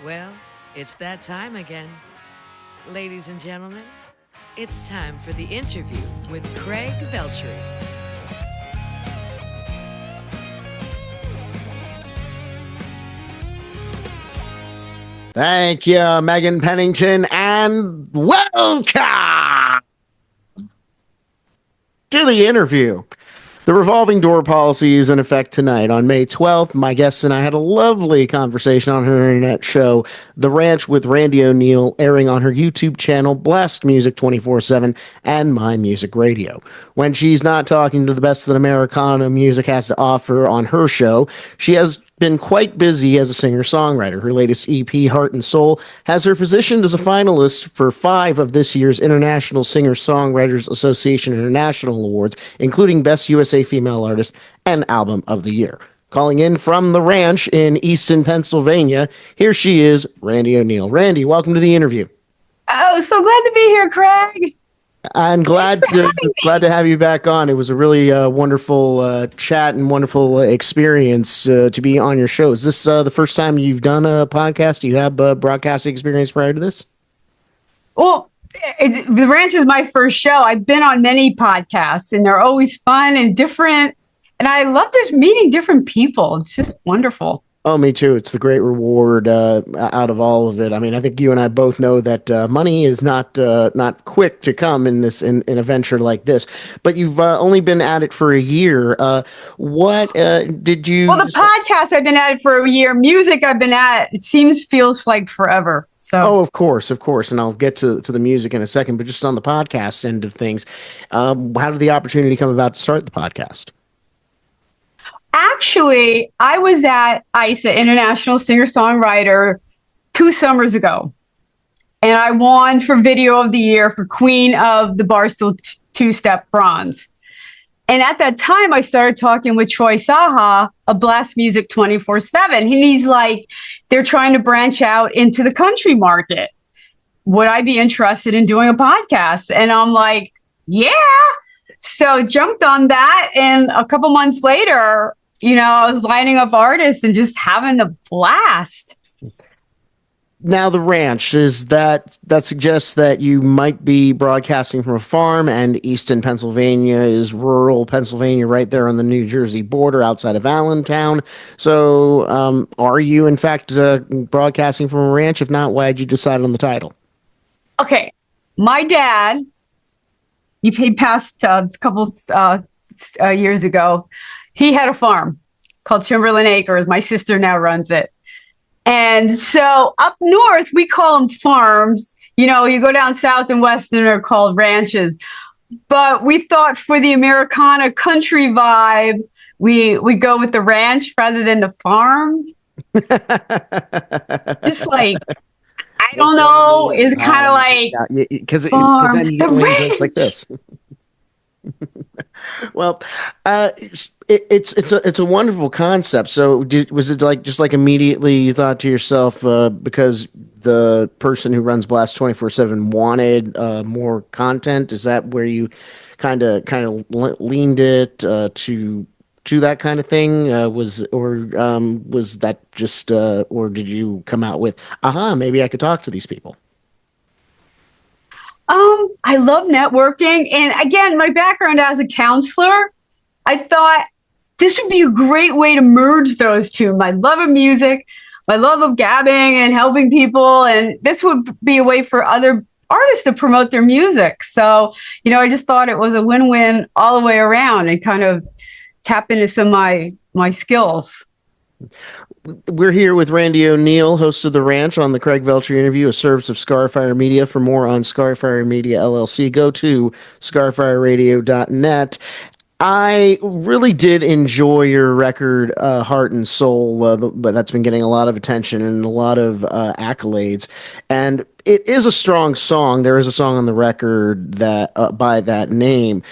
Well, it's that time again. Ladies and gentlemen, it's time for the interview with Craig Veltri. Thank you, Megan Pennington, and welcome to the interview. The revolving door policy is in effect tonight. On May 12th, my guest and I had a lovely conversation on her internet show, The Ranch with Randie O'Neil, airing on her YouTube channel, Blast Music 24/7, and My Music Radio. When she's not talking to the best that Americana music has to offer on her show, she has been quite busy as a singer-songwriter. Her latest EP, Heart and Soul, has her positioned as a finalist for 5 of this year's International Singer-Songwriters Association International Awards, including Best USA Female Artist and Album of the Year. Calling in from the ranch in Easton, Pennsylvania, here she is, Randie O'Neil. Randie, welcome to the interview. Oh, so glad to be here, Craig. I'm glad to have you back on. It was a really wonderful chat and wonderful experience to be on your show. Is this the first time you've done a podcast? Do you have broadcasting experience prior to this? Well, The Ranch is my first show. I've been on many podcasts, and they're always fun and different. And I love just meeting different people. It's just wonderful. Oh, me too. It's the great reward out of all of it. I mean, I think you and I both know that money is not quick to come in a venture like this. But you've only been at it for a year. What did you? Well, the podcast I've been at it for a year. Music I've been at it feels like forever. So. Oh, of course, and I'll get to the music in a second. But just on the podcast end of things, how did the opportunity come about to start the podcast? Actually, I was at ISA, International Singer-Songwriter, 2 summers ago. And I won for Video of the Year for Queen of the Barstool Two-Step Bronze. And at that time, I started talking with Troy Saha of Blast Music 24/7. And he's like, they're trying to branch out into the country market. Would I be interested in doing a podcast? And I'm like, yeah. So jumped on that. And a couple months later, I was lining up artists and just having a blast. Now, the ranch, is that suggests that you might be broadcasting from a farm, and Easton, Pennsylvania is rural Pennsylvania, right there on the New Jersey border outside of Allentown. So are you, in fact, broadcasting from a ranch? If not, why did you decide on the title? Okay. My dad, he passed a couple years ago. He had a farm called Timberland Acres. My sister now runs it. And so up north, we call them farms. You go down south and western, they're called ranches. But we thought for the Americana country vibe, we go with the ranch rather than the farm. Just like, I don't know, it's kind of like, because then you get jokes like this. Well, it's a wonderful concept. So was it just like immediately you thought to yourself, because the person who runs Blast 24/7 wanted more content? Is that where you kind of leaned it to that kind of thing? Was that just or did you come out with, maybe I could talk to these people? I love networking. And again, my background as a counselor, I thought this would be a great way to merge those two. My love of music, my love of gabbing and helping people. And this would be a way for other artists to promote their music. So, I just thought it was a win-win all the way around and kind of tap into some of my skills. We're here with Randie O'Neil, host of The Ranch, on the Craig Veltri interview, a service of Scarfire Media. For more on Scarfire Media LLC, go to scarfireradio.net. I really did enjoy your record, Heart and Soul, but that's been getting a lot of attention and a lot of accolades. And it is a strong song. There is a song on the record that by that name.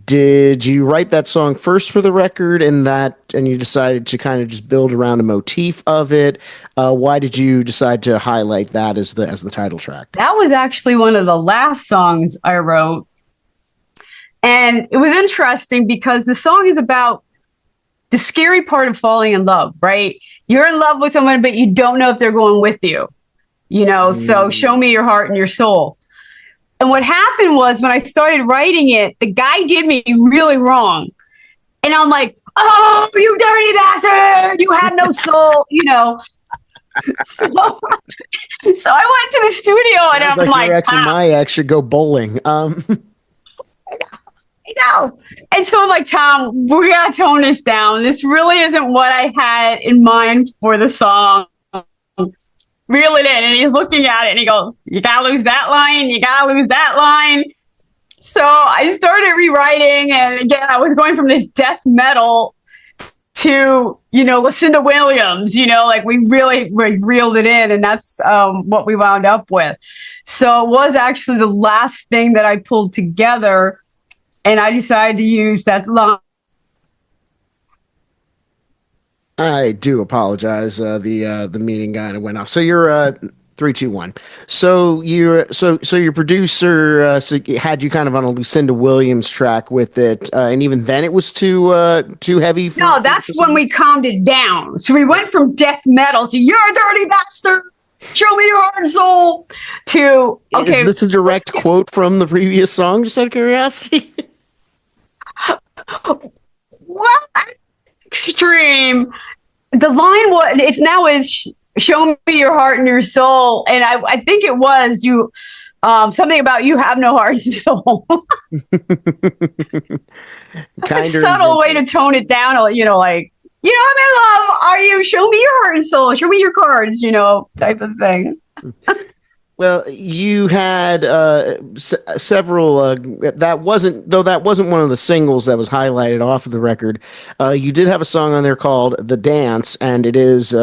Did you write that song first for the record, and you decided to kind of just build around a motif of it? Why did you decide to highlight that as the title track? That was actually one of the last songs I wrote. And it was interesting because the song is about the scary part of falling in love, right? You're in love with someone, but you don't know if they're going with you. So show me your heart and your soul. And what happened was when I started writing it, the guy did me really wrong. And I'm like, oh, you dirty bastard, you have no soul, So, so I went to the studio and I'm like, your ex and my ex should go bowling. I know. And so I'm like, Tom, we got to tone this down. This really isn't what I had in mind for the song. Reel it in. And he's looking at it and he goes, you got to lose that line. You got to lose that line. So I started rewriting. And again, I was going from this death metal to, Lucinda Williams, we really reeled it in. And that's what we wound up with. So it was actually the last thing that I pulled together. And I decided to use that line. I do apologize. The meeting kind of went off. So you're 3, 2, 1. So your producer had you kind of on a Lucinda Williams track with it, and even then it was too heavy. No, that's when we calmed it down. So we went from death metal to "You're a dirty bastard, show me your heart and soul" to okay. Is this a direct quote from the previous song? Just out of curiosity. Well, extreme. The line is show me your heart and your soul, and I think it was you something about you have no heart and soul. A subtle way to tone it down, I'm in love. Are you? Show me your heart and soul. Show me your cards. Type of thing. Well, you had several. That wasn't one of the singles that was highlighted off of the record. You did have a song on there called "The Dance," and it is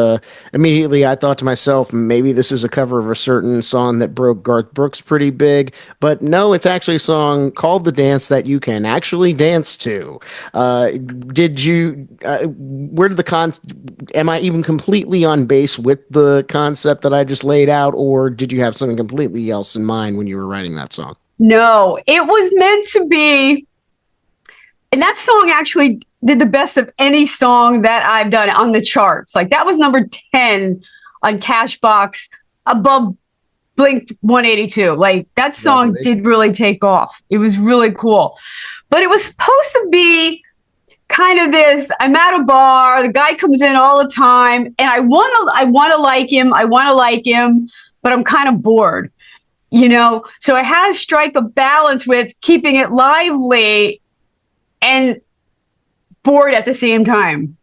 immediately. I thought to myself, maybe this is a cover of a certain song that broke Garth Brooks pretty big. But no, it's actually a song called "The Dance" that you can actually dance to. Did you? Where did am I even completely on base with the concept that I just laid out, or did you have something completely else in mind when you were writing that song? No, it was meant to be. And that song actually did the best of any song that I've done on the charts. Like that was number 10 on Cashbox, above Blink 182. Like that song did really take off. It was really cool. But it was supposed to be kind of this, I'm at a bar, the guy comes in all the time, and I want to like him, but I'm kind of bored, So I had to strike a balance with keeping it lively and bored at the same time.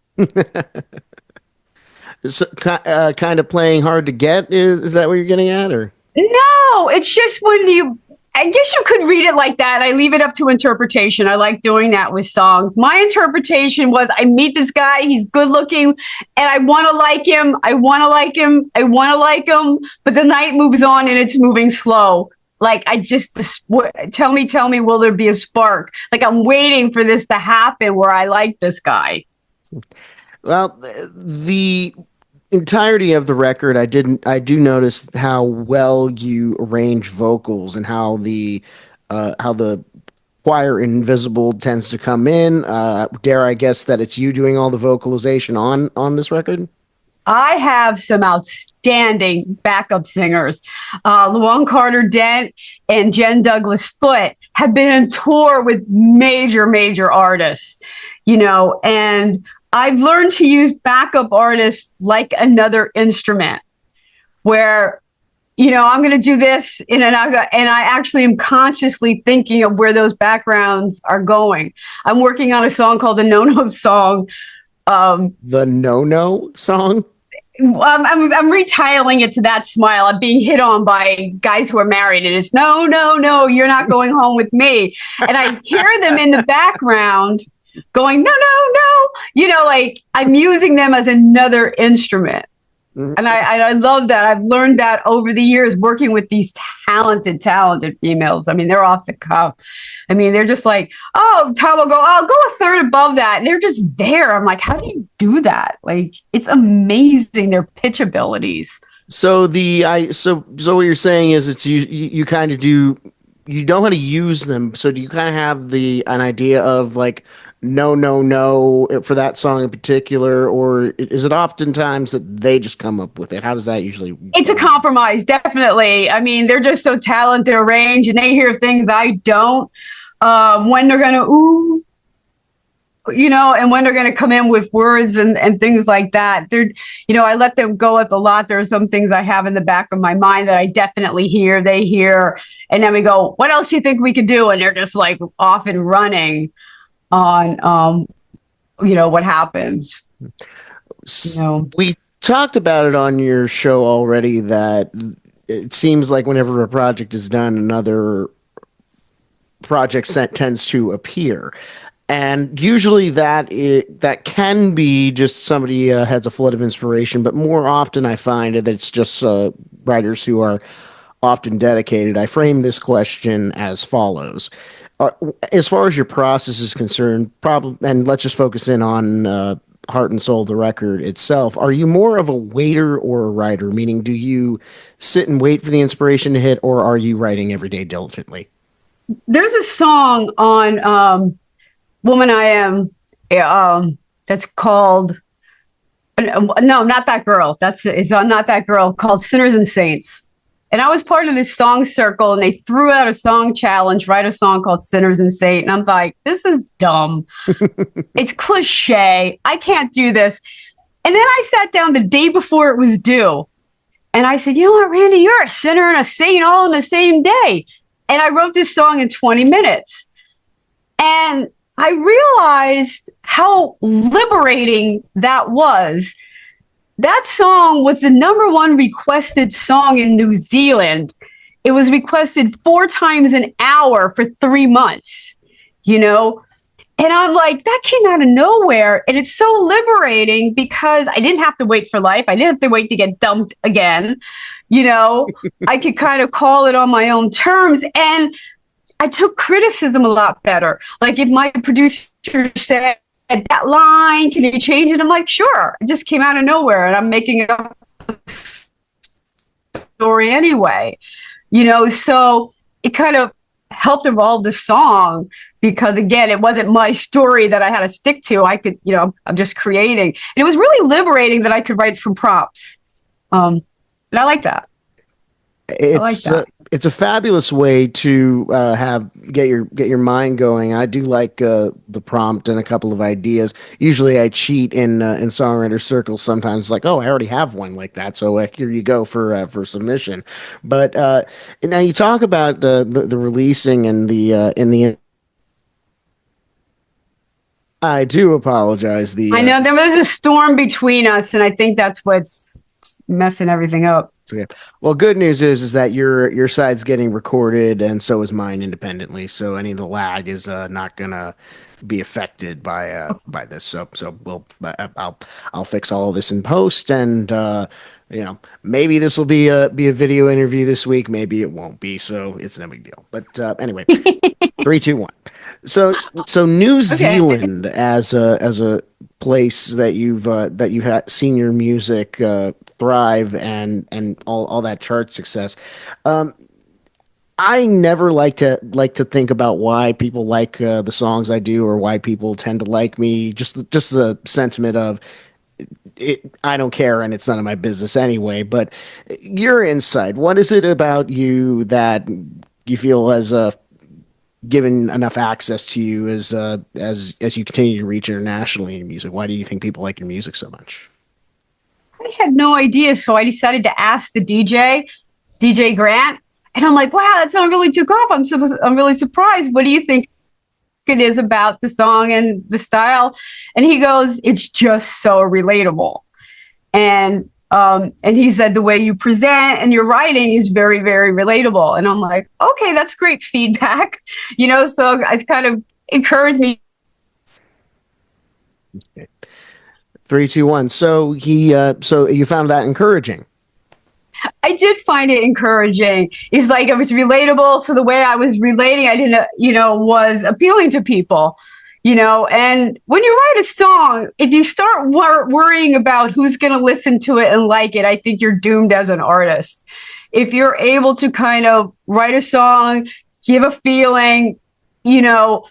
So, kind of playing hard to get, is that what you're getting at, or? No, it's just I guess you could read it like that. I leave it up to interpretation. I like doing that with songs. My interpretation was I meet this guy, he's good looking, and I want to like him. But the night moves on and it's moving slow. Like tell me, will there be a spark? Like I'm waiting for this to happen where I like this guy. Well, the entirety of the record, I do notice how well you arrange vocals and how the choir invisible tends to come in. Dare I guess that it's you doing all the vocalization on this record? I have some outstanding backup singers. Luan Carter Dent and Jen Douglas Foote have been on tour with major artists, and I've learned to use backup artists like another instrument where, I'm going to do this and I actually am consciously thinking of where those backgrounds are going. I'm working on a song called the No-No Song. The No-No Song? I'm retitling it to that smile. I'm being hit on by guys who are married and it's no, you're not going home with me. And I hear them in the background going, no. Like I'm using them as another instrument. Mm-hmm. And I love that. I've learned that over the years working with these talented females. I mean, they're off the cuff. I mean, they're just like, oh, Tom will go, I'll go a third above that. And they're just there. I'm like, how do you do that? Like, it's amazing, their pitch abilities. So so what you're saying is it's you kind of do, you know how to use them. So do you kind of have an idea of like no for that song in particular, or is it oftentimes that they just come up with it? How does that usually It's a compromise, definitely. I mean, they're just so talented, their range, and they hear things I don't. When they're gonna ooh, and when they're gonna come in with words and things like that. I let them go with a lot. There are some things I have in the back of my mind that I definitely hear, they hear, and then we go, what else do you think we could do? And they're just like off and running on what happens. We talked about it on your show already, that it seems like whenever a project is done, another project tends to appear. And usually that can be just somebody has a flood of inspiration, but more often I find that it's just writers who are often dedicated. I frame this question as follows. As far as your process is concerned, and let's just focus in on Heart and Soul, the record itself. Are you more of a waiter or a writer? Meaning, do you sit and wait for the inspiration to hit, or are you writing every day diligently? There's a song on Woman I Am that's called no, Not That Girl. It's on Not That Girl, called Sinners and Saints. And I was part of this song circle, and they threw out a song challenge, write a song called Sinners and Saints. And I'm like, this is dumb. It's cliche. I can't do this. And then I sat down the day before it was due, and I said, you know what, Randie, you're a sinner and a saint all in the same day. And I wrote this song in 20 minutes. And I realized how liberating that was. That song was the #1 requested song in New Zealand. It was requested 4 times an hour for 3 months, And I'm like, that came out of nowhere. And it's so liberating because I didn't have to wait for life. I didn't have to wait to get dumped again. I could kind of call it on my own terms. And I took criticism a lot better. Like if my producer said, that line, can you change it? I'm like, sure. It just came out of nowhere, and I'm making up a story anyway. So it kind of helped evolve the song because, again, it wasn't my story that I had to stick to. I could, I'm just creating. And it was really liberating that I could write from prompts. And I like that. It's a fabulous way to get your mind going. I do like the prompt and a couple of ideas. Usually, I cheat in songwriter circles. Sometimes, like, oh, I already have one like that, so here you go for submission. But now you talk about the releasing and the in the. I do apologize. I know there was a storm between us, and I think that's what's messing everything up. Okay. Well, good news is that your side's getting recorded, and so is mine independently. So any of the lag is not gonna be affected by this. So we'll I'll fix all of this in post, and maybe this will be a video interview this week. Maybe it won't be. So it's no big deal. But anyway, 3, 2, 1. So New Zealand as a place that you've had seen your music thrive and all that chart success. I never like to think about why people like the songs I do or why people tend to like me. Just the sentiment of it. I don't care, and it's none of my business anyway. But your insight, what is it about you that you feel has given enough access to you as you continue to reach internationally in music? Why do you think people like your music so much? I had no idea, so I decided to ask the DJ Grant, and I'm like, wow, that song really took off. I'm really surprised. What do you think it is about the song and the style? And he goes, it's just so relatable. And he said the way you present and your writing is very, very relatable. And I'm like, okay, that's great feedback. So it's kind of encouraged me. Okay. 3, 2, 1. So so you found that encouraging? I did find it encouraging. It's like it was relatable. So the way I was relating, I didn't, was appealing to people. And when you write a song, if you start worrying about who's going to listen to it and like it, I think you're doomed as an artist. If you're able to kind of write a song, give a feeling, you'll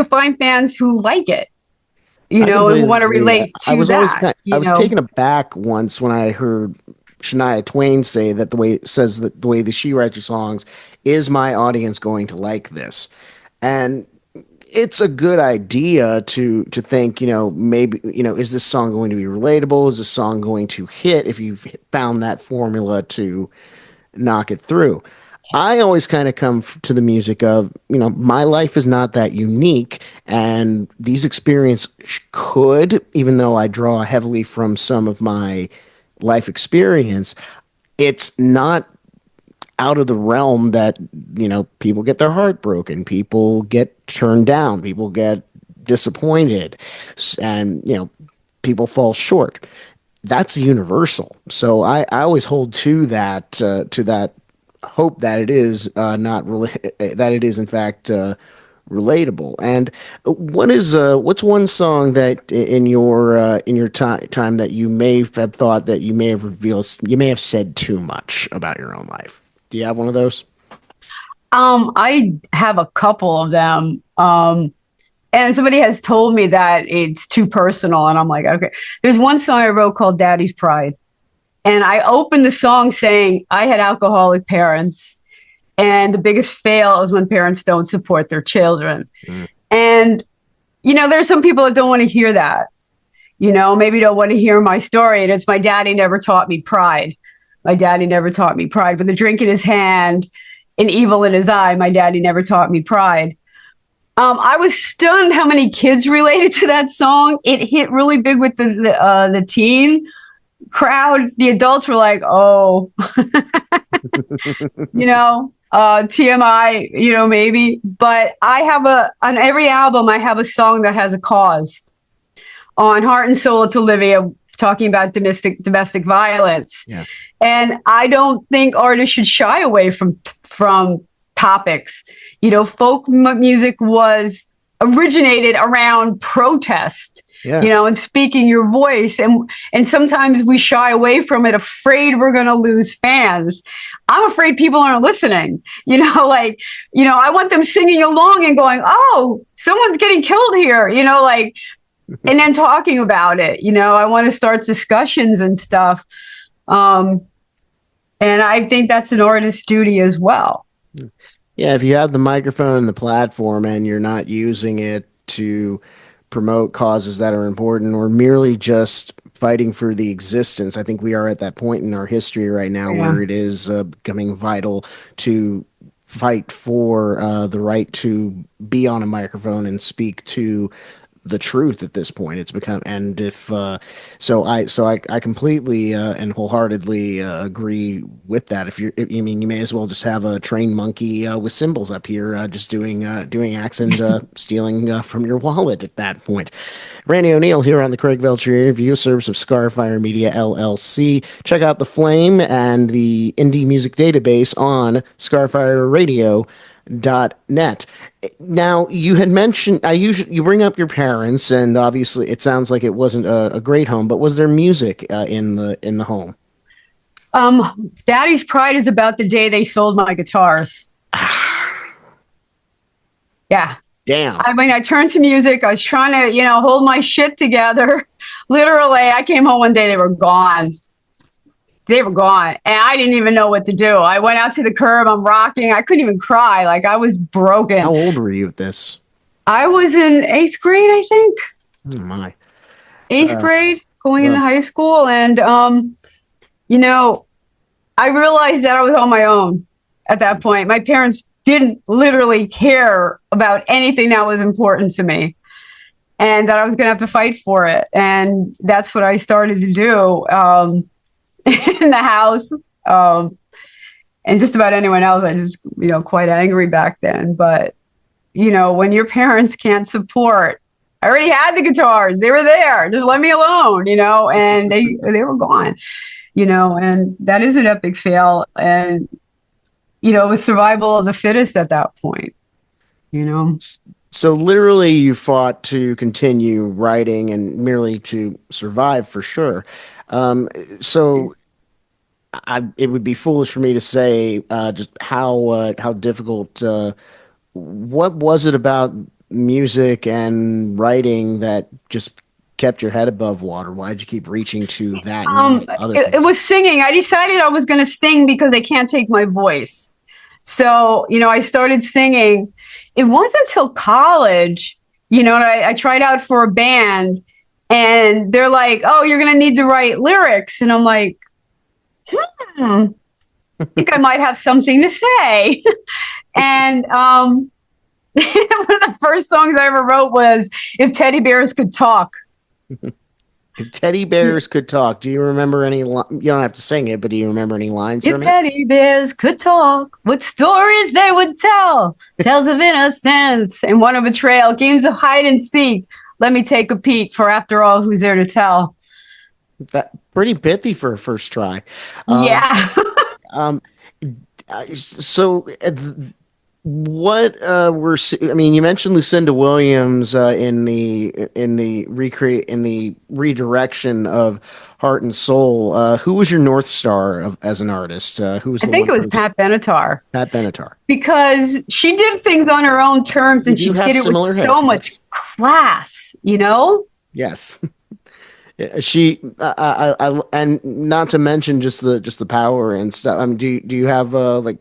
find fans who like it. you I know, and completely want to agree. relate I to was always that, I you was know. taken aback once when I heard Shania Twain say that the way that she writes her songs is my audience going to like this, and it's a good idea to think, maybe, is this song going to be relatable? Is this song going to hit if you've found that formula to knock it through? I always kind of come to the music of, my life is not that unique, and these experiences could, even though I draw heavily from some of my life experience, it's not out of the realm that, people get their heart broken, people get turned down, people get disappointed, and, people fall short. That's universal. So I always hold to that hope that it is not that it is in fact relatable. And what's one song that in your time that you may have thought that you may have said too much about your own life? Do you have one of those? I have a couple of them. And somebody has told me that it's too personal, and I'm like, okay. There's one song I wrote called Daddy's Pride. And I opened the song saying I had alcoholic parents, and the biggest fail is when parents don't support their children. Mm. And, there's some people that don't want to hear that, maybe don't want to hear my story. And it's my daddy never taught me pride. My daddy never taught me pride. With a drink in his hand and evil in his eye, my daddy never taught me pride. I was stunned how many kids related to that song. It hit really big with the teen crowd. The adults were like, "Oh, TMI, maybe." But I have on every album, I have a song that has a cause. On Heart and Soul, it's Olivia talking about domestic violence. Yeah. And I don't think artists should shy away from topics. Folk music was originated around protest. Yeah. And speaking your voice, and sometimes we shy away from it, afraid we're going to lose fans. I'm afraid people aren't listening. I want them singing along and going, "Oh, someone's getting killed here," and then talking about it. I want to start discussions and stuff. And I think that's an artist's duty as well. Yeah, if you have the microphone and the platform and you're not using it to promote causes that are important or merely just fighting for the existence, I think we are at that point in our history right now where it is becoming vital to fight for the right to be on a microphone and speak to the truth at this point. It's become, and if I completely and wholeheartedly agree with that. You may as well just have a trained monkey with cymbals up here, just doing acts and stealing from your wallet at that point. Randie O'Neil here on the Craig Veltri interview, service of Scarfire Media LLC. Check out The Flame and the Indie Music Database on ScarfireRadio.net. Now, you had mentioned you bring up your parents, and obviously it sounds like it wasn't a great home, but was there music in the home? Daddy's Pride is about the day they sold my guitars. Yeah. Damn. I mean, I turned to music. I was trying to, hold my shit together. Literally, I came home one day, they were gone. They were gone. And I didn't even know what to do. I went out to the curb. I'm rocking. I couldn't even cry. Like, I was broken. How old were you at this? I was in 8th grade, I think. Oh, my. 8th grade, going into high school. And, I realized that I was on my own at that point. My parents didn't literally care about anything that was important to me, and that I was going to have to fight for it. And that's what I started to do in the house. And just about anyone else, I just, quite angry back then. But, when your parents can't support, I already had the guitars. They were there. Just let me alone, and they were gone, and that is an epic fail. And, it was survival of the fittest at that point, So literally you fought to continue writing and merely to survive, for sure. It would be foolish for me to say just how difficult. What was it about music and writing that just kept your head above water? Why'd you keep reaching to that and other it things? was singing. I decided I was going to sing because I can't take my voice. So, I started singing. It wasn't until college, and I tried out for a band, and they're like, "Oh, you're going to need to write lyrics." And I'm like, I think I might have something to say. And one of the first songs I ever wrote was "If Teddy Bears Could Talk." If teddy bears could talk, do you remember any? You don't have to sing it, but do you remember any lines If from it? teddy bears could talk, what stories they would tell. Tales of innocence and one of betrayal. Games of hide and seek. Let me take a peek, for after all, who's there to tell? That pretty pithy for a first try. Yeah. So what I mean, you mentioned Lucinda Williams in the redirection of Heart and Soul. Who was your North Star as an artist? Who was I the think it one was Pat Benatar. Pat Benatar. Because she did things on her own terms and You she have did it with similar so much haircuts. class, Yes. Yeah, she and not to mention just the power and stuff. I mean, do you have like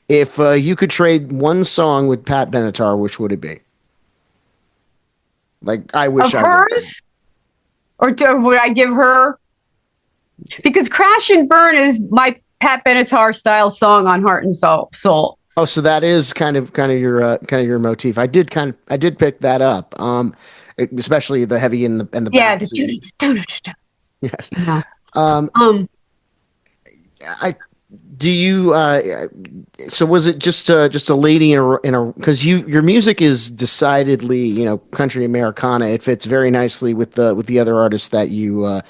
if you could trade one song with Pat Benatar, which would it be? Like, I wish Of I would. hers? Or would I give her? Because Crash and Burn is my Pat Benatar style song on Heart and Soul. Oh, so that is kind of your motif. I did pick that up. Especially the heavy and the Yeah. bouncy. Yes. Yeah. I do you so was it just a lady in a because your music is decidedly country Americana. It fits very nicely with the other artists that you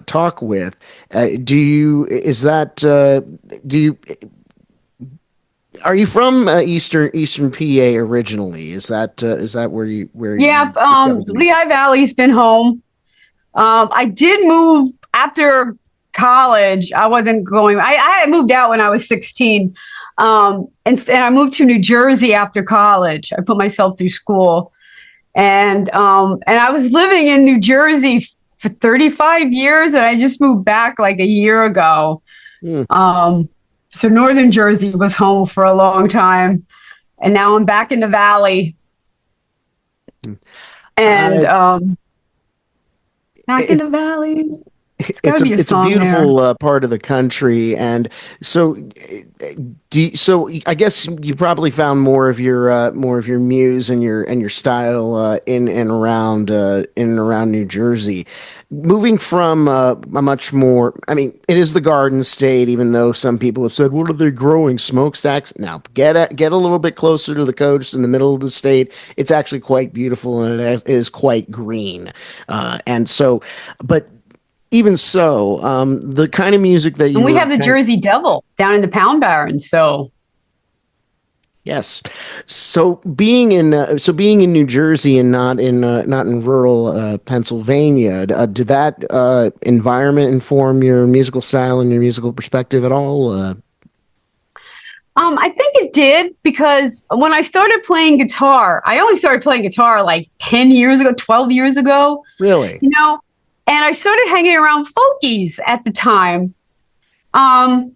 talk with. Do you is that do you are you from Eastern PA originally? Is that where you Yeah. discovered the music? Lehigh Valley's been home. I did move after college. I wasn't going. I had moved out when I was 16, and I moved to New Jersey after college. I put myself through school, and I was living in New Jersey for 35 years, and I just moved back like a year ago. So Northern Jersey was home for a long time, and now I'm back in the Valley, and back in the Valley. It's a beautiful part of the country, and so I guess you probably found more of your muse and your style in and around New Jersey. Moving from a much more, I mean, it is the Garden State, even though some people have said, "What are they growing? Smokestacks?" Now, get a little bit closer to the coast in the middle of the state. It's actually quite beautiful, and it is quite green, and so, but. Even so, the kind of music that you and we have the Jersey Devil down in the Pound Baron. So yes, so being in New Jersey and not in rural Pennsylvania, did that environment inform your musical style and your musical perspective at all? I think it did, because when I started playing guitar, I only started playing guitar like 10 years ago, 12 years ago. Really? And I started hanging around folkies at the time. And,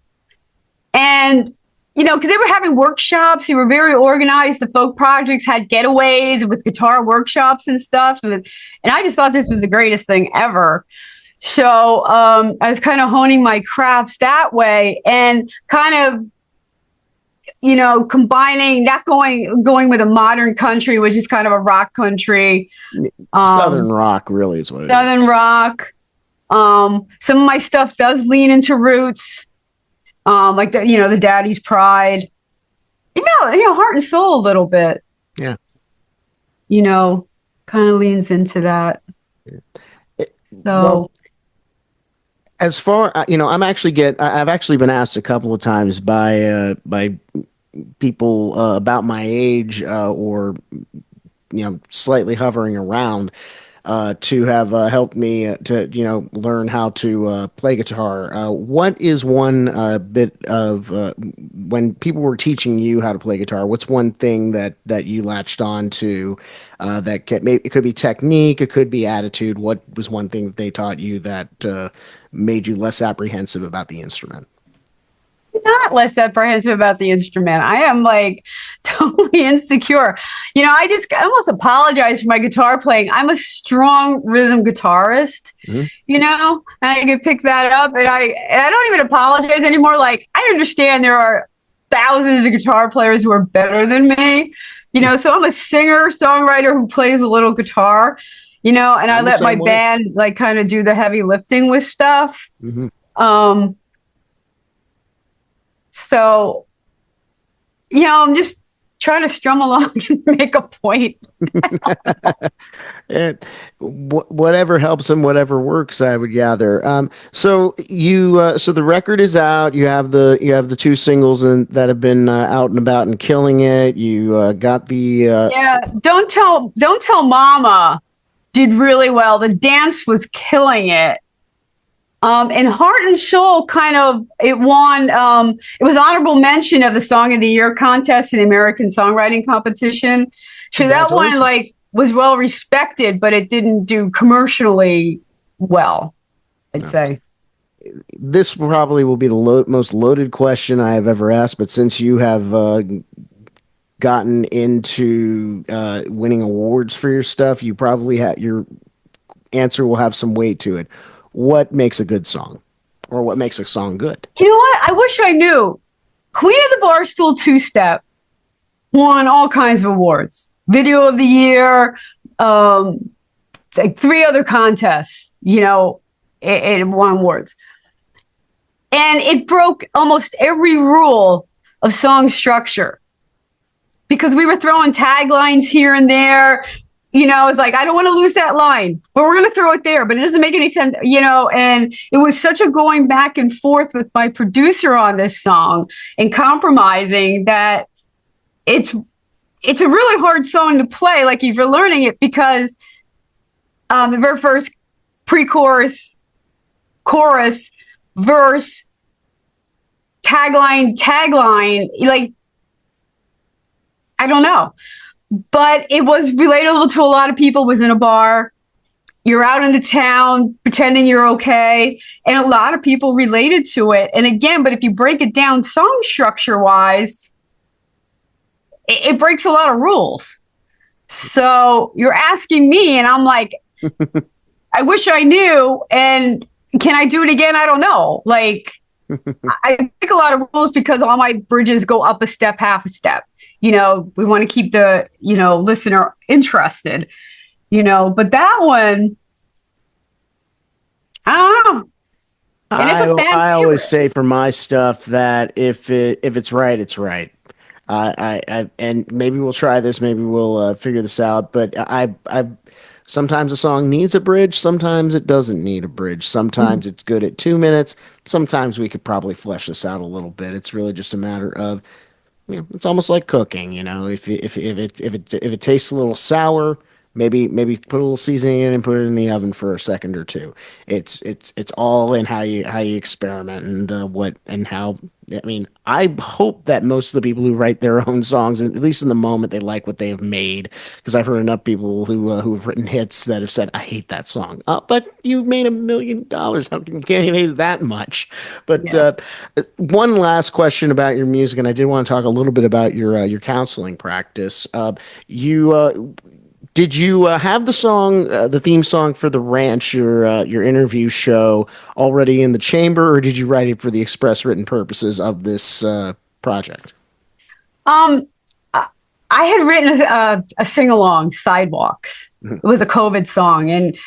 because they were having workshops, they were very organized. The folk projects had getaways with guitar workshops and stuff. And I just thought this was the greatest thing ever. So I was kind of honing my crafts that way and kind of, combining, not going with a modern country, which is kind of a rock country. Southern rock really is what it is. Southern rock. Some of my stuff does lean into roots, like the Daddy's Pride. Heart and Soul a little bit. Yeah. Kind of leans into that. Well, as far I've actually been asked a couple of times by people about my age or slightly hovering around. to have helped me to learn how to play guitar. What is one bit of when people were teaching you how to play guitar? What's one thing that you latched on to that it could be technique, it could be attitude. What was one thing that they taught you that made you less apprehensive about the instrument? Not less apprehensive about the instrument. I am like totally insecure. I almost apologize for my guitar playing. I'm a strong rhythm guitarist, and I can pick that up, and I don't even apologize anymore. Like, I understand there are thousands of guitar players who are better than me, so I'm a singer, songwriter who plays a little guitar, and I let my band like kind of do the heavy lifting with stuff. So, I'm just trying to strum along and make a point. Whatever helps and whatever works, I would gather. So the record is out. You have the two singles that have been out and about and killing it. You got the Don't tell Mama did really well. The dance was killing it. And Heart and Soul it won, it was honorable mention of the Song of the Year contest in the American Songwriting Competition. So that one was well respected, but it didn't do commercially well, I'd say. This probably will be the most loaded question I have ever asked, but since you have gotten into winning awards for your stuff, you probably your answer will have some weight to it. What makes a good song, or what makes a song good? You know what? I wish I knew. Queen of the Barstool Two-Step won all kinds of awards. Video of the Year, like 3 other contests, it won awards. And it broke almost every rule of song structure because we were throwing taglines here and there. It's like, I don't want to lose that line, but we're going to throw it there, but it doesn't make any sense, and it was such a going back and forth with my producer on this song and compromising that it's a really hard song to play. Like, if you're learning it, because the very first pre-chorus, chorus, verse, tagline, like, I don't know. But it was relatable to a lot of people. It was in a bar. You're out in the town pretending you're okay. And a lot of people related to it. And again, but if you break it down song structure wise, it breaks a lot of rules. So you're asking me, and I'm like, I wish I knew. And can I do it again? I don't know. Like, I break a lot of rules because all my bridges go up a step, half a step. We want to keep the, listener interested, but that one, I don't know. And it's a fan I always say for my stuff that if it's right, it's right. And maybe we'll try this, maybe we'll figure this out. But I sometimes a song needs a bridge, sometimes it doesn't need a bridge. Sometimes it's good at 2 minutes. Sometimes we could probably flesh this out a little bit. It's really just a matter of, it's almost like cooking, if it tastes a little sour, maybe put a little seasoning in and put it in the oven for a second or two. It's all in how you experiment and how. I mean, I hope that most of the people who write their own songs, at least in the moment, they like what they have made. Because I've heard enough people who have written hits that have said, "I hate that song." But you made $1 million. How can you hate it that much? But one last question about your music, and I did want to talk a little bit about your counseling practice. Did you have the song, the theme song for the Ranch, your interview show, already in the chamber, or did you write it for the express written purposes of this project? I had written a sing-along, Sidewalks. It was a COVID song, and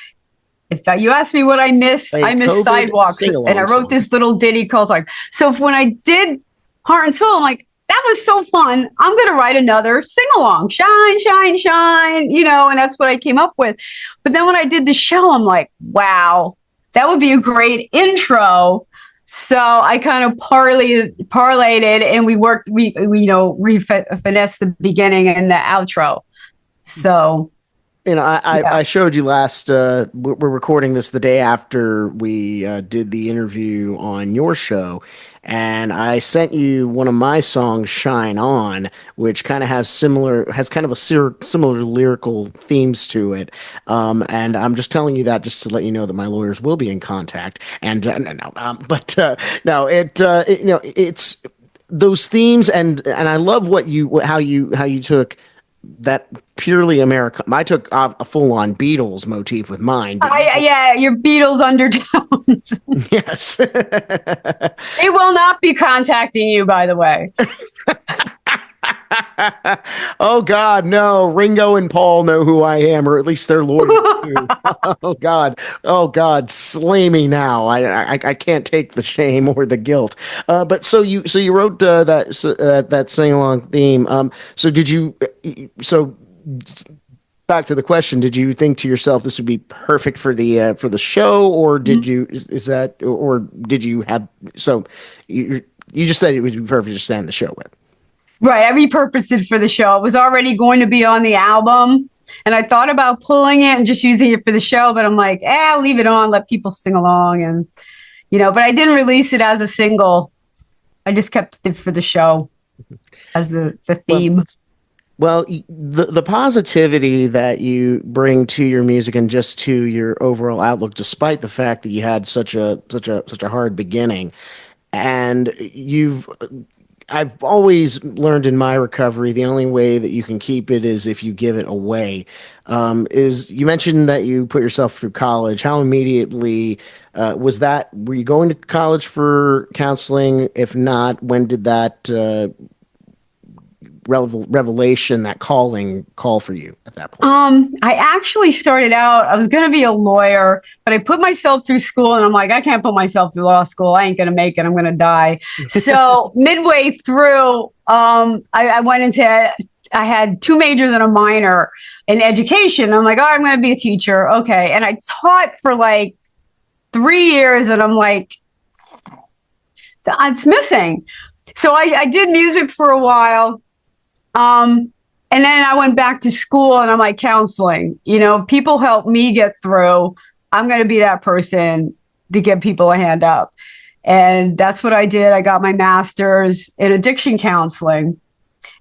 if you ask me what I missed, I missed Sidewalks, and I wrote this little ditty called like. So when I did Heart and Soul, I'm like, that was so fun. I'm going to write another sing-along, Shine, Shine, Shine, and that's what I came up with. But then when I did the show, I'm like, wow, that would be a great intro. So I kind of parlayed it, and we finessed the beginning and the outro. So I showed you last, we're recording this the day after we did the interview on your show, and I sent you one of my songs, Shine On, which kind of has kind of a similar lyrical themes to it. And I'm just telling you that just to let you know that my lawyers will be in contact. And no, it's those themes, and I love how you took that purely American. I took a full-on Beatles motif with mine. Yeah, your Beatles undertones. Yes. They will not be contacting you, by the way. Oh God, no. Ringo and Paul know who I am, or at least their lawyers do. Oh God, slay me now. I can't take the shame or the guilt. But so you wrote that sing along theme. So back to the question: did you think to yourself this would be perfect for the show, or did you did you have you just said it would be perfect to stand the show with? Right, I repurposed it for the show. It was already going to be on the album, and I thought about pulling it and just using it for the show, but I'm like, leave it on, let people sing along, and but I didn't release it as a single. I just kept it for the show as the theme. Well, the positivity that you bring to your music and just to your overall outlook, despite the fact that you had such a hard beginning, and I've always learned in my recovery, the only way that you can keep it is if you give it away. Is you mentioned that you put yourself through college. How immediately was that? Were you going to college for counseling? If not, when did that revelation, that call for you at that point? I actually started out, I was going to be a lawyer, but I put myself through school and I'm like, I can't put myself through law school. I ain't going to make it. I'm going to die. So midway through, I went into, I had 2 majors and a minor in education. I'm like, I'm going to be a teacher. Okay. And I taught for like 3 years and I'm like, it's missing. So I did music for a while. And then I went back to school and I'm like, counseling, people help me get through. I'm going to be that person to give people a hand up. And that's what I did. I got my master's in addiction counseling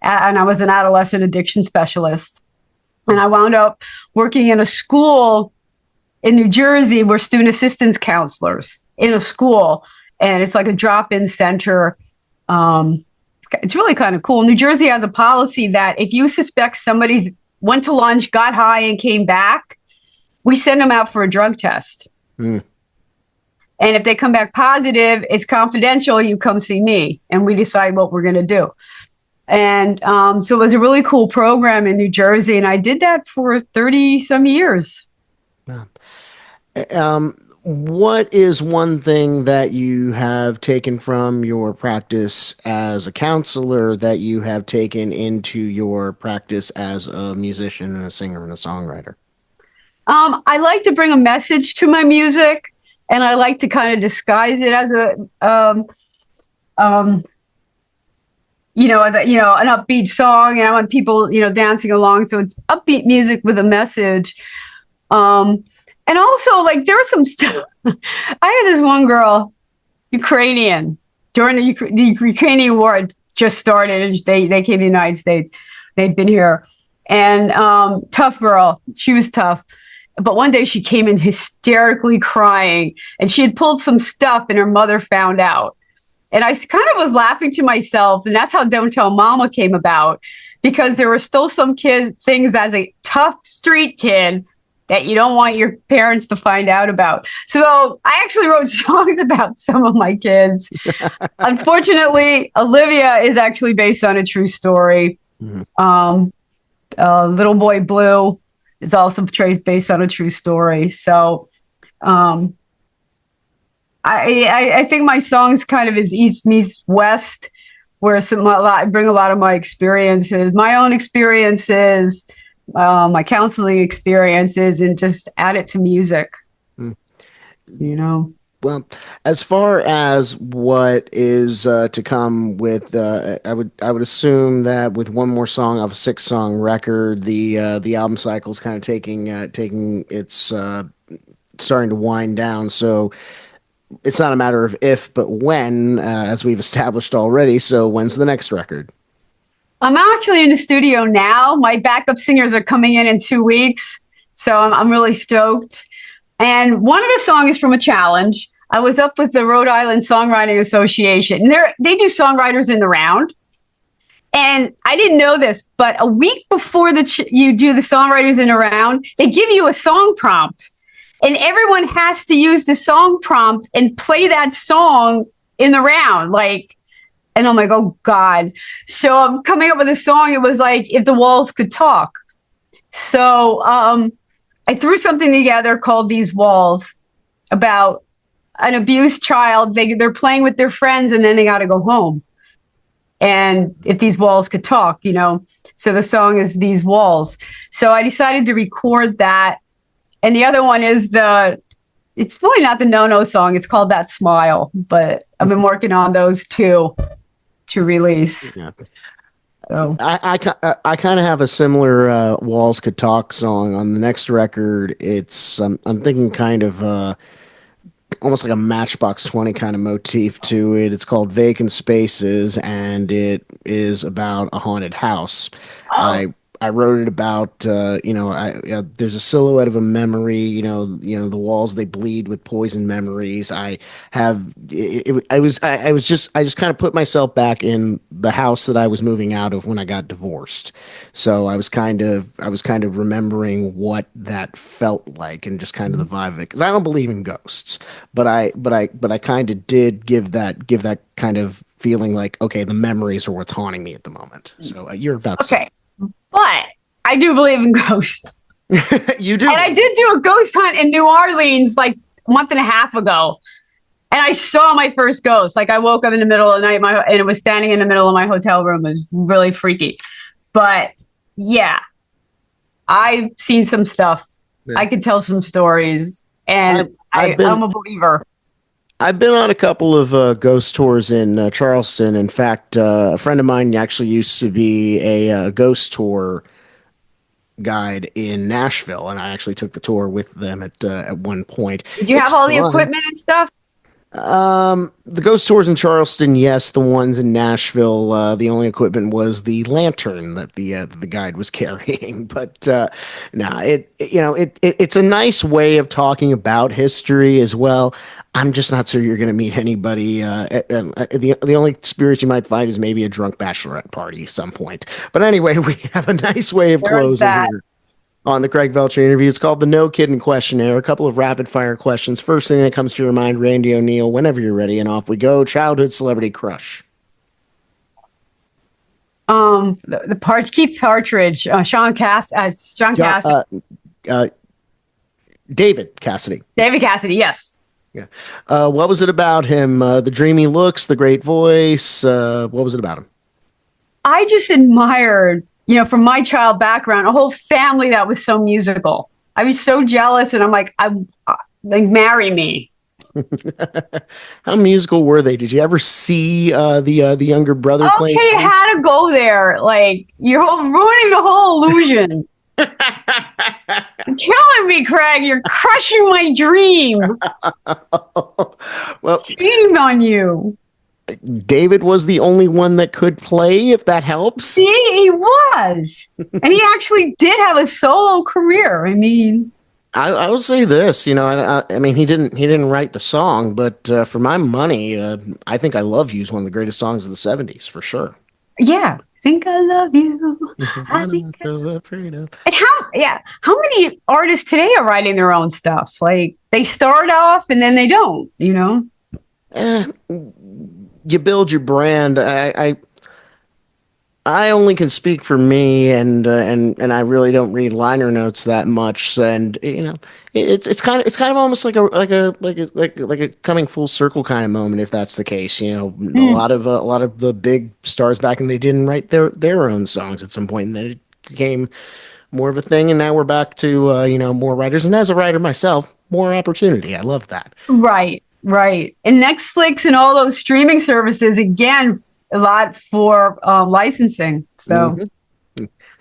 and I was an adolescent addiction specialist. And I wound up working in a school in New Jersey where student assistance counselors in a school. And it's like a drop-in center. It's really kind of cool. New Jersey has a policy that if you suspect somebody's went to lunch, got high, and came back, we send them out for a drug test. And if they come back positive, it's confidential. You come see me, and we decide what we're going to do. And so it was a really cool program in New Jersey, and I did that for 30-some years. What is one thing that you have taken from your practice as a counselor that you have taken into your practice as a musician and a singer and a songwriter? I like to bring a message to my music, and I like to kind of disguise it as an upbeat song, and I want people, dancing along. So it's upbeat music with a message. And also, like, there was some stuff. I had this one girl, Ukrainian, during the Ukrainian war had just started, and they came to the United States. They'd been here. And tough girl. She was tough. But one day she came in hysterically crying, and she had pulled some stuff, and her mother found out. And I kind of was laughing to myself, and that's how Don't Tell Mama came about, because there were still some things as a tough street kid that you don't want your parents to find out about. So I actually wrote songs about some of my kids. Unfortunately, Olivia is actually based on a true story. Mm-hmm. Little Boy Blue is also based on a true story. So I think my songs kind of is East meets West, where I bring a lot of my experiences, my own experiences, my counseling experiences, and just add it to music. Well, as far as what is to come with, I would assume that with one more song of a 6 song record, the album cycle is kind of taking its starting to wind down. So it's not a matter of if, but when, as we've established already. So when's the next record? I'm actually in the studio now. My backup singers are coming in 2 weeks. So I'm really stoked. And one of the songs is from a challenge. I was up with the Rhode Island Songwriting Association. And they do songwriters in the round. And I didn't know this, but a week before you do the songwriters in a round, they give you a song prompt. And everyone has to use the song prompt and play that song in the round. And I'm like, oh God. So I'm coming up with a song. It was like, If the Walls Could Talk. So I threw something together called These Walls about an abused child. They're playing with their friends and then they got to go home. And if these walls could talk, so the song is These Walls. So I decided to record that. And the other one is it's really not the No-No song. It's called That Smile, but I've been working on those two to release. Yeah. So. I kind of have a similar Walls Could Talk song on the next record. It's I'm thinking kind of almost like a Matchbox 20 kind of motif to it. It's called Vacant Spaces, and it is about a haunted house. I wrote it about there's a silhouette of a memory. The walls, they bleed with poison memories. I just kind of put myself back in the house that I was moving out of when I got divorced. So I was kind of remembering what that felt like and just kind of the vibe of it, because I don't believe in ghosts, but I kind of did give that kind of feeling like, okay, the memories are what's haunting me at the moment. So you're about to Okay. But I do believe in ghosts. You do. And I did do a ghost hunt in New Orleans like a month and a half ago. And I saw my first ghost. Like I woke up in the middle of the night and it was standing in the middle of my hotel room. It was really freaky. But yeah, I've seen some stuff. Yeah. I could tell some stories. And I'm a believer. I've been on a couple of ghost tours in Charleston. In fact, a friend of mine actually used to be a ghost tour guide in Nashville, and I actually took the tour with them at one point. Did you have all the equipment and stuff? The ghost tours in Charleston, yes. The ones in Nashville, the only equipment was the lantern that the guide was carrying. But no, it's a nice way of talking about history as well. I'm just not sure you're going to meet anybody. The only spirits you might find is maybe a drunk bachelorette party at some point. But anyway, we have a nice way of closing here on the Craig Veltri interview. It's called the No Kidding Questionnaire. A couple of rapid fire questions. First thing that comes to your mind, Randie O'Neil, whenever you're ready, and off we go. Childhood celebrity crush. Keith Partridge, Sean Cassidy. David Cassidy. David Cassidy, yes. Yeah. What was it about him? The dreamy looks, the great voice. What was it about him? I just admired, from my child background, a whole family that was so musical. I was so jealous, and I'm like, marry me. How musical were they? Did you ever see the younger brother play? Okay, you had to go there. Like, you're ruining the whole illusion. You're killing me, Craig. You're crushing my dream. Well, shame on you. David was the only one that could play, if that helps. See, he was. And he actually did have a solo career. I mean, I will say this, I mean, he didn't write the song, but for my money, I think I Love You is one of the greatest songs of the 70s, for sure. Yeah. Think I love you. I'm so afraid of. And how many artists today are writing their own stuff? Like, they start off and then they don't, You build your brand. I only can speak for me, and I really don't read liner notes that much. And it's kind of almost like a coming full circle kind of moment, if that's the case. A lot of the big stars back in the day didn't write their own songs at some point, and then it became more of a thing. And now we're back to more writers. And as a writer myself, more opportunity. I love that. Right. Right. And Netflix and all those streaming services, again, a lot for licensing. So,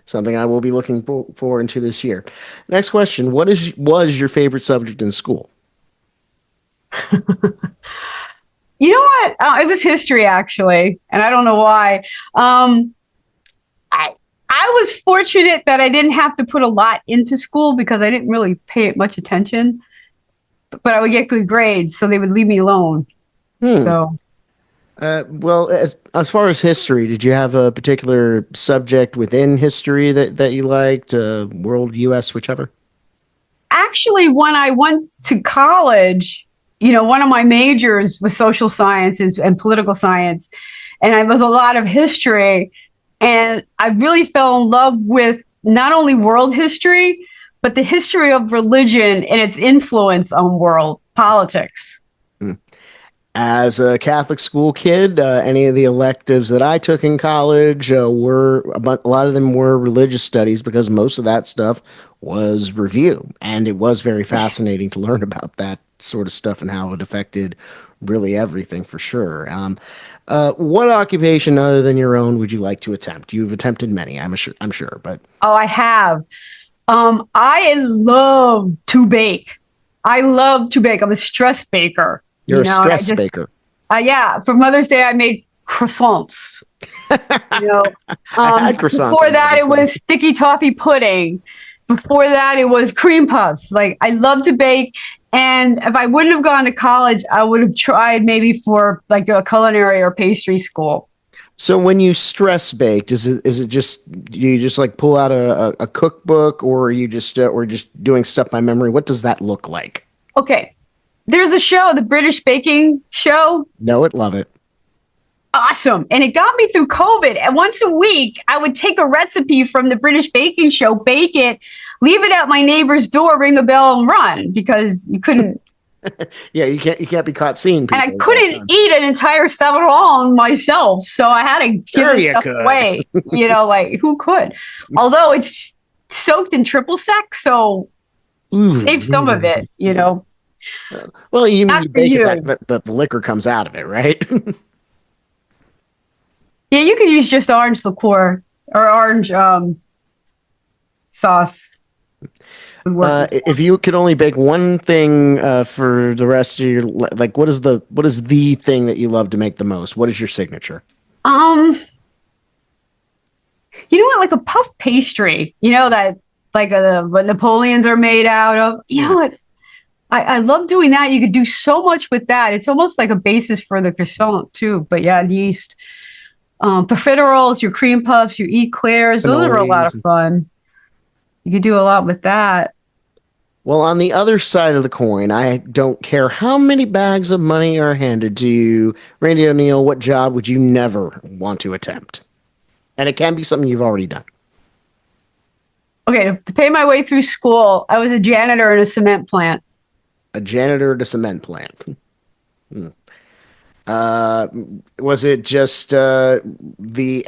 Something I will be looking for into this year. Next question: was your favorite subject in school? you know what? It was history, actually. And I don't know why. I, I was fortunate that I didn't have to put a lot into school because I didn't really pay it much attention. But I would get good grades, so they would leave me alone. So. Well, as far as history, did you have a particular subject within history that you liked? World, U.S., whichever? Actually, when I went to college, one of my majors was social sciences and political science, and I was a lot of history. And I really fell in love with not only world history, but the history of religion and its influence on world politics. As a Catholic school kid, any of the electives that I took in college were a lot of them were religious studies because most of that stuff was review, and it was very fascinating to learn about that sort of stuff and how it affected really everything for sure. What occupation other than your own would you like to attempt? You've attempted many, I'm sure, but Oh, I have. I love to bake. I love to bake. I'm a stress baker. You're a stress baker. Yeah. For Mother's Day, I made croissants. I had croissants. Before that, it was sticky toffee pudding. Before that, it was cream puffs. Like, I love to bake. And if I wouldn't have gone to college, I would have tried maybe for like a culinary or pastry school. So when you stress baked, is it just do you just like pull out a cookbook, or are you just doing stuff by memory? What does that look like? Okay. There's a show, the British Baking Show. Know it, love it. Awesome. And it got me through COVID. And once a week, I would take a recipe from the British Baking Show, bake it, leave it at my neighbor's door, ring the bell, and run because you couldn't. Yeah, you can't be caught seeing people. And I couldn't eat an entire savon myself, so I had to give this stuff away. Like who could? Although it's soaked in triple sec, so save some of it. Well, you bake it that the liquor comes out of it, right? Yeah, you could use just orange liqueur or orange sauce. If you could only bake one thing for the rest of your like, what is the thing that you love to make the most? What is your signature? You know what? Like a puff pastry. That like what Napoleons are made out of. You know what? I love doing that. You could do so much with that. It's almost like a basis for the croissant too. But yeah, yeast. Profiteroles, your cream puffs, your eclairs. Those are a lot of fun. You could do a lot with that. Well, on the other side of the coin, I don't care how many bags of money are handed to you, Randie O'Neil, what job would you never want to attempt? And it can be something you've already done. Okay, to pay my way through school, I was a janitor in a cement plant. A janitor at a cement plant. Was it just the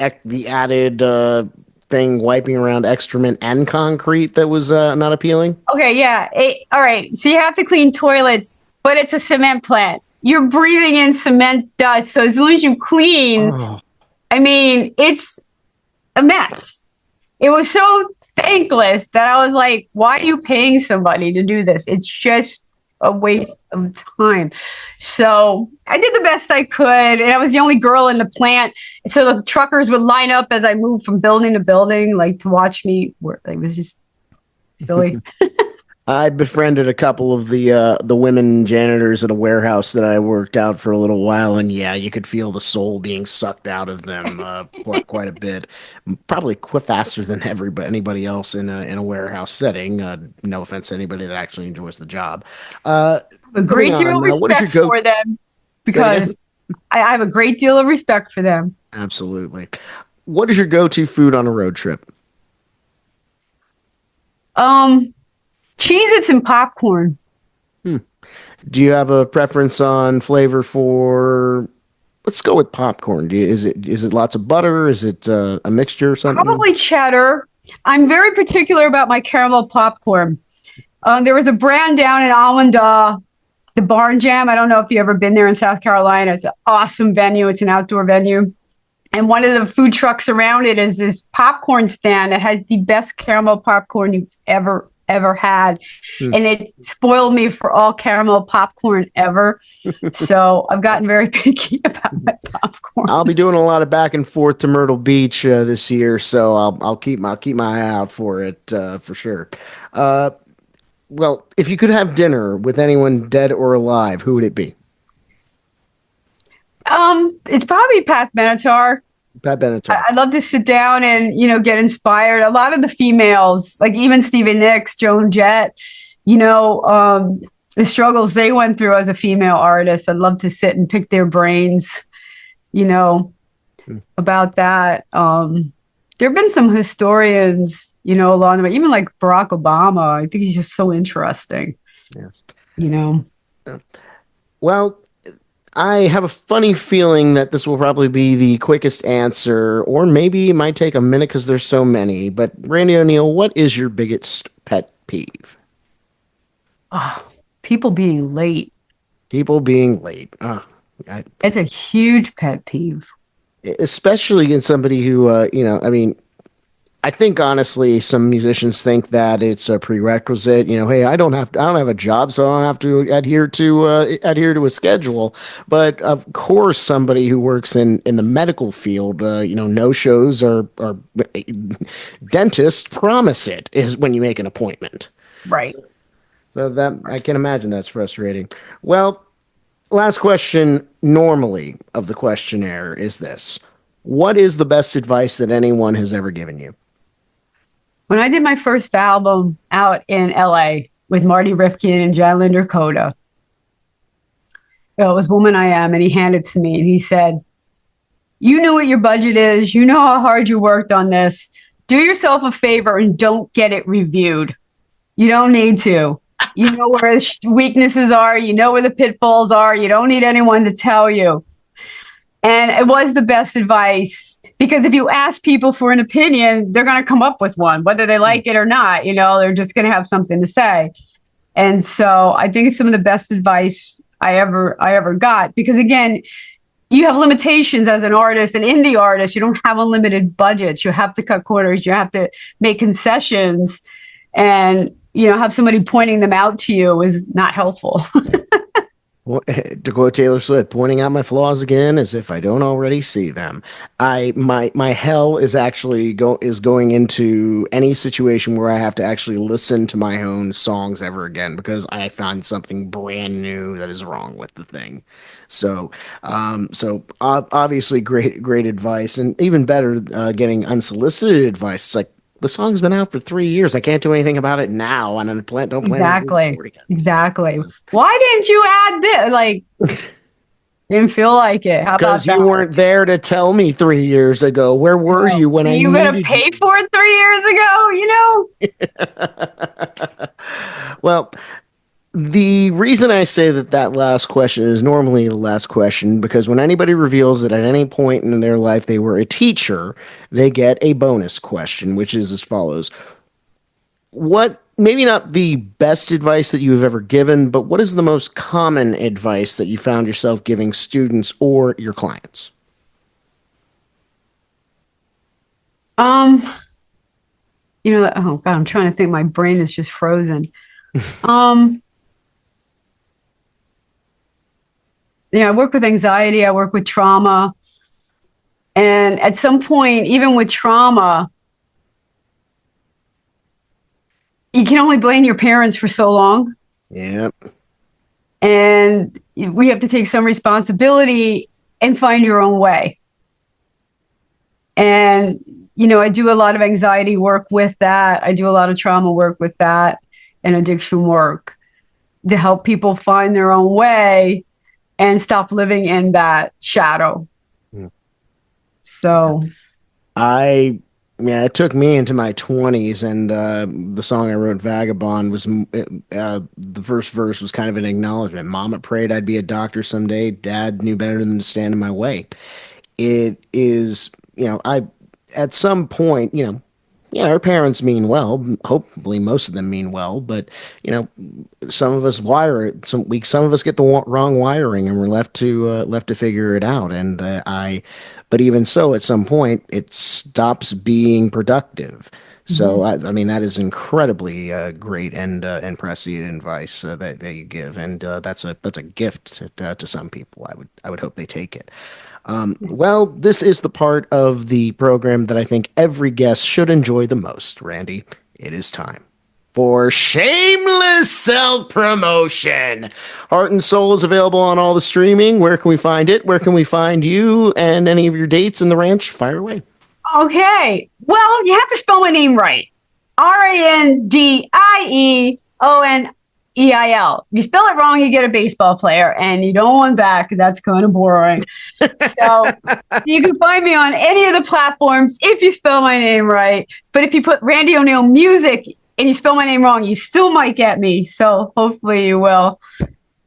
added thing wiping around excrement and concrete that was not appealing? Okay, yeah. All right. So you have to clean toilets, but it's a cement plant. You're breathing in cement dust. So as long as you clean, I mean, it's a mess. It was so thankless that I was like, why are you paying somebody to do this? It's just a waste of time. So I did the best I could, and I was the only girl in the plant. So the truckers would line up as I moved from building to building, like to watch me work. It was just silly. I befriended a couple of the women janitors at a warehouse that I worked out for a little while, and yeah, you could feel the soul being sucked out of them quite a bit. Probably faster than anybody else in a warehouse setting. No offense to anybody that actually enjoys the job. A great deal of respect for them because I have a great deal of respect for them. Absolutely. What is your go-to food on a road trip? Cheez-Its and popcorn. Do you have a preference on flavor for? Let's go with popcorn. Is it lots of butter? Is it a mixture or something? Probably cheddar. I'm very particular about my caramel popcorn. There was a brand down in Allendale the Barn Jam. I don't know if you've ever been there in South Carolina. It's an awesome venue. It's an outdoor venue. And one of the food trucks around it is this popcorn stand that has the best caramel popcorn you've ever had. And it spoiled me for all caramel popcorn ever. So I've gotten very picky about my popcorn. I'll be doing a lot of back and forth to Myrtle Beach this year, so I'll keep my eye out for it for sure. Well, if you could have dinner with anyone dead or alive, who would it be? It's probably Pat Benatar. Pat Benatar. I'd love to sit down and, get inspired. A lot of the females, like even Stevie Nicks, Joan Jett, the struggles they went through as a female artist. I'd love to sit and pick their brains, about that. There have been some historians, along the way, even like Barack Obama. I think he's just so interesting. Yes. Well, I have a funny feeling that this will probably be the quickest answer, or maybe it might take a minute because there's so many. But Randie O'Neil, what is your biggest pet peeve? People being late. People being late. It's a huge pet peeve. Especially in somebody who, I think honestly, some musicians think that it's a prerequisite. Hey, I don't have a job, so I don't have to adhere to a schedule. But of course, somebody who works in the medical field, no shows or dentists promise it is when you make an appointment. Right. So that I can imagine that's frustrating. Well, last question normally of the questionnaire is this: what is the best advice that anyone has ever given you? When I did my first album out in LA with Marty Rifkin and John Linder Coda, it was Woman I Am, and he handed it to me and he said, "You know what your budget is. You know how hard you worked on this. Do yourself a favor and don't get it reviewed. You don't need to. You know where the weaknesses are. You know where the pitfalls are. You don't need anyone to tell you." And it was the best advice. Because if you ask people for an opinion, they're going to come up with one, whether they like it or not. They're just going to have something to say. And so I think it's some of the best advice I ever got. Because again, you have limitations as an artist, an indie artist. You don't have unlimited budgets. You have to cut corners. You have to make concessions, and have somebody pointing them out to you is not helpful. Well, to quote Taylor Swift, pointing out my flaws again as if I don't already see them. My hell is actually going into any situation where I have to actually listen to my own songs ever again because I found something brand new that is wrong with the thing. So obviously great advice, and even better, getting unsolicited advice. It's like, the song's been out for 3 years. I can't do anything about it now, and I don't plan. Exactly. Why didn't you add this? Like, didn't feel like it. How about that? Because you weren't there to tell me 3 years ago. Where were you when I needed you? You gonna pay for it 3 years ago? Well, the reason I say that last question is normally the last question, because when anybody reveals that at any point in their life they were a teacher, they get a bonus question, which is as follows. What, maybe not the best advice that you have ever given, but what is the most common advice that you found yourself giving students or your clients? Oh God, I'm trying to think. My brain is just frozen. I work with anxiety, I work with trauma. And at some point, even with trauma, you can only blame your parents for so long. Yep. And we have to take some responsibility and find your own way. And, I do a lot of anxiety work with that. I do a lot of trauma work with that and addiction work to help people find their own way and stop living in that shadow. So it took me into my 20s, and the song I wrote, Vagabond, was the first verse was kind of an acknowledgement. Mama prayed I'd be a doctor someday. Dad knew better than to stand in my way. It is, at some point, Yeah, our parents mean well. Hopefully, most of them mean well, but you know, some of us wire it. Some of us get the wrong wiring, and we're left to figure it out. And but even so, at some point, it stops being productive. So I mean, that is incredibly great and prescient advice that you give, and that's a gift to some people. I would hope they take it. Well, this is the part of the program that I think every guest should enjoy the most, Randie. It is time for shameless self promotion. Heart and Soul is available on all the streaming. Where can we find it? Where can we find you and any of your dates in the ranch? Fire away. Okay. Well, you have to spell my name right. Randieoneil. If you spell it wrong, you get a baseball player, and you don't want that because that's kind of boring. So you can find me on any of the platforms if you spell my name right. But if you put Randie O'Neil Music and you spell my name wrong, you still might get me. So hopefully you will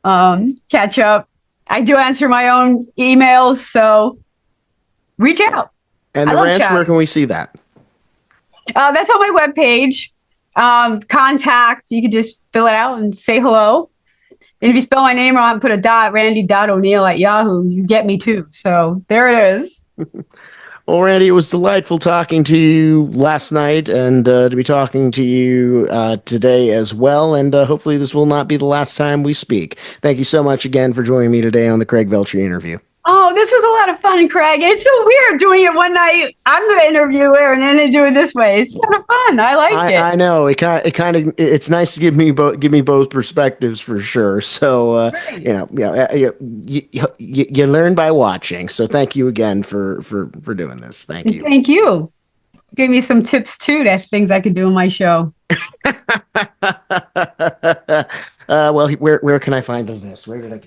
catch up. I do answer my own emails, so reach out. And the ranch, where can we see that? That's on my webpage. Contact, you can just fill it out and say hello. And if you spell my name wrong, put a dot, Randie.O'Neil at Yahoo, you get me too. So there it is. Well, Randie, it was delightful talking to you last night and to be talking to you today as well. And hopefully this will not be the last time we speak. Thank you so much again for joining me today on the Craig Veltri interview. Oh, this was a lot of fun, Craig. It's so weird doing it one night. I'm the interviewer, and then they do it this way. It's kind of fun. I like it. I know it's nice to give me both perspectives for sure. So you learn by watching. So thank you again for doing this. Thank you. Thank you. Give me some tips too. That's things I could do on my show. Well, where can I find this? Where did I?